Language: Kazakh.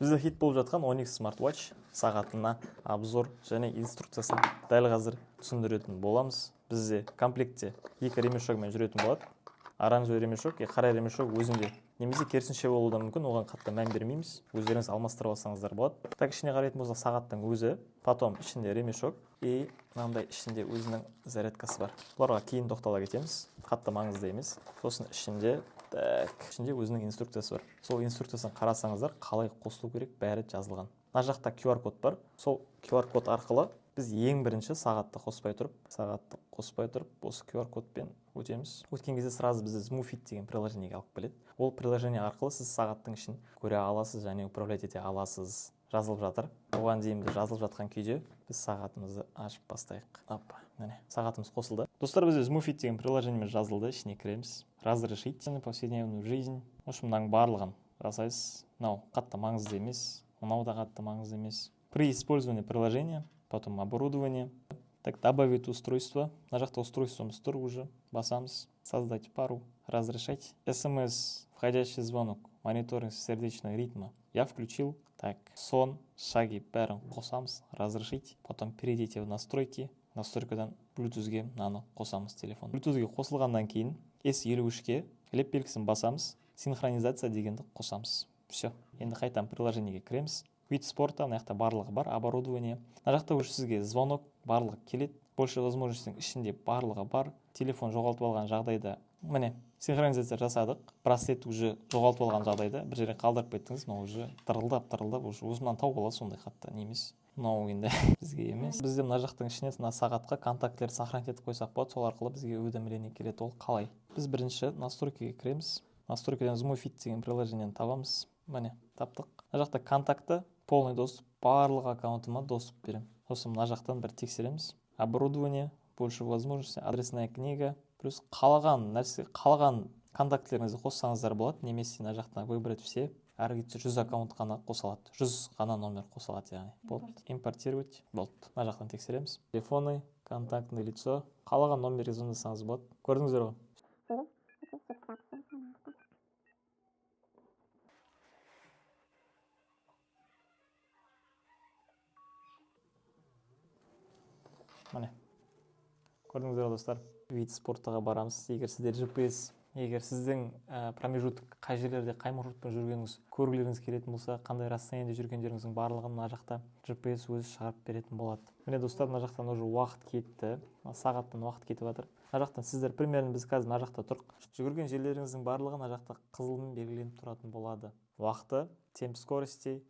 Бізде хит болып жатқан Onyx Smartwatch сағатына обзор және инструкциясын дәл қазір түсіндіретін боламыз. Бізде комплектте екі ремешогымен жүретін болады. Оранжевый ремешок, қара ремешок өзінде немесе керісінше болуы да мүмкін, оған қатты мән бермейміз. Өздеріңіз алмастырып алсаңыздар болады. Так, ішіне қарайтын болсақ, сағаттың өзі, потом ішінде ремешок и мынандай ішінде өзінің зарядкасы бар. Бұларға кейін тоқтала кетеміз, қатты маңызды емес. Сосын ішінде өзінің инструкциясы бар. Сол инструкциясын қарасаңыздар, қалай қосылу керек, бәрі жазылған. Мына жақта QR код бар. Сол QR код арқылы біз ең бірінші сағатты қоспай тұрып, осы QR кодпен өтеміз. Өткен кезде сразу бізді Smoothfit деген приложениеге алып келеді. Ол приложение арқылы сіз сағаттың ішін көре аласыз және управлять ете аласыз. Жазылып жатыр. Оған дейін жазылып жатқан күйде біз сағатымызды ашып бастайық. Міне, сағатымыз қосылды. Достар, бізде Smoothfit деген приложениемен жазылды. Ішіне кіреміз. Разрешить повседневную жизнь. Мынаның барлығын жасайсыз. Мынау қатты маңызды емес. Мынау да қатты маңызды емес. При использовании приложения, потом оборудование. Так, добавить устройство. Мына жақта устройствомыз тұр уже. Басамыз. Создать пару. Разрешать. СМС. Входящий звонок. Мониторинг сердечного ритма. Я включил. Так, сон, шаги, бәрін қосамыз. Разрешить. Потом перейдите в настройки. Настройкадан Bluetooth'ге мынаны қосамыз телефон. Bluetooth'ге қосылғаннан кейін S53-ке леп белгісін басамыз. Синхронизация дегенді қосамыз. Все. Енді қайтадан приложениеге кіреміз. Вид спорта, мына жақта барлығы бар, оборудование. Мына жақта уже сізге звонок барлығы келеді. Больше возможностьтің ішінде барлығы бар. Телефон жоғалтып алған жағдайда, міне, синхронизация жасадық. Браслет уже жоғалтып алған жағдайда бір жерге қалдырып кеттіңіз, но уже тырылдап уже өзімнен тауып аласыз, сондай қатты немес. Мынау енді бізге емес. Бізде мына жақтың ішіне мына сағатқа контактілерді сохранить етіп қойсақ болады, сол арқылы бізге уведомление келеді. Ол қалай? Біз бірінші настройкаға кіреміз. Настройкадан Smoothfit деген приложениені табамыз. Міне, таптық. Мына жақта контакты, полный доступ, барлық аккаунтыма доступ беремін. Сосын мына жақтан бір тексереміз. Оборудование, больше возможностей, адресная книга, плюс қалаған нәрсе, қалаған контактілеріңізді қоссаңыздар болады, немесе мына жақтан выбрать все. Әрі кетсе 100 аккаунт қана қосылады. 100 қана номер қосылады, яғни. Болды. Импортировать. Болды. Мына жақтан тексереміз. Телефоны, контактное лицо. Қалаған номерге звондасаңыз болады. Көрдіңіздер ғой? Міне. Көрдіңіздер достар. Вид спорттаға барамыз. Егер сіздер GPS, егер сіздің промежуток қай жерлерде қай маршрутпен жүргеніңіз көргілеріңіз келетін болса, қандай расстояниеде жүргендеріңіздің барлығын мына жақта GPS өзі шығарып беретін болады. Міне достар, мына жақтан уже уақыт кетті. Сағаттан уақыт кетіп жатыр. Мына жақтан сіздер примерно біз қазір мына жақта тұрық. Жүгірген жерлеріңіздің барлығы мына жақта қызылмен белгіленіп тұратын болады. Уақыты, темп скоростей,